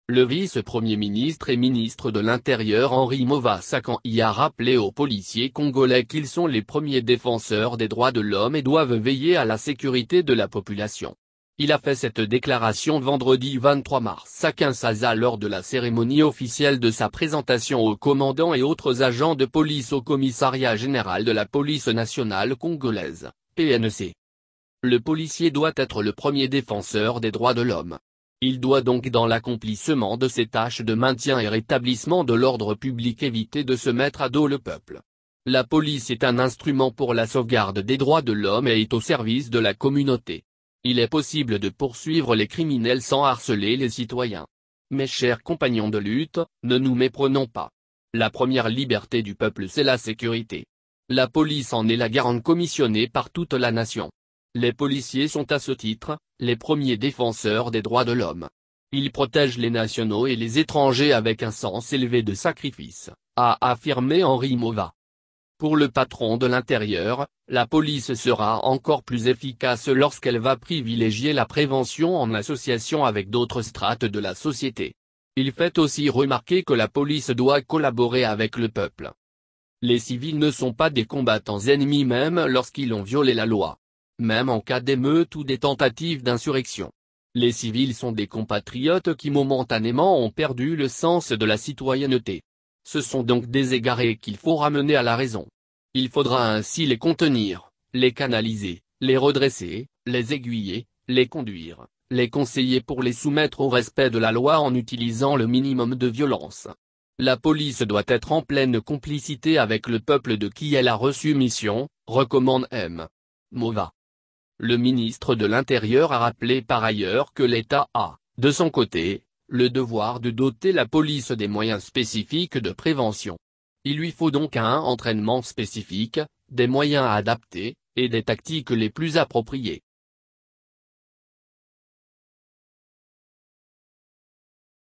Le vice-premier ministre et ministre de l'Intérieur Henri Mova-Sakan y a rappelé aux policiers congolais qu'ils sont les premiers défenseurs des droits de l'homme et doivent veiller à la sécurité de la population. Il a fait cette déclaration vendredi 23 mars à Kinshasa lors de la cérémonie officielle de sa présentation aux commandants et autres agents de police au commissariat général de la police nationale congolaise, PNC. Le policier doit être le premier défenseur des droits de l'homme. Il doit donc dans l'accomplissement de ses tâches de maintien et rétablissement de l'ordre public éviter de se mettre à dos le peuple. La police est un instrument pour la sauvegarde des droits de l'homme et est au service de la communauté. Il est possible de poursuivre les criminels sans harceler les citoyens. Mes chers compagnons de lutte, ne nous méprenons pas. La première liberté du peuple c'est la sécurité. La police en est la garante commissionnée par toute la nation. Les policiers sont à ce titre, les premiers défenseurs des droits de l'homme. Ils protègent les nationaux et les étrangers avec un sens élevé de sacrifice, a affirmé Henri Mova. Pour le patron de l'Intérieur, la police sera encore plus efficace lorsqu'elle va privilégier la prévention en association avec d'autres strates de la société. Il fait aussi remarquer que la police doit collaborer avec le peuple. Les civils ne sont pas des combattants ennemis même lorsqu'ils ont violé la loi. Même en cas d'émeute ou des tentatives d'insurrection. Les civils sont des compatriotes qui momentanément ont perdu le sens de la citoyenneté. Ce sont donc des égarés qu'il faut ramener à la raison. Il faudra ainsi les contenir, les canaliser, les redresser, les aiguiller, les conduire, les conseiller pour les soumettre au respect de la loi en utilisant le minimum de violence. La police doit être en pleine complicité avec le peuple de qui elle a reçu mission, recommande M. Mova. Le ministre de l'Intérieur a rappelé par ailleurs que l'État a, de son côté, le devoir de doter la police des moyens spécifiques de prévention. Il lui faut donc un entraînement spécifique, des moyens adaptés, et des tactiques les plus appropriées.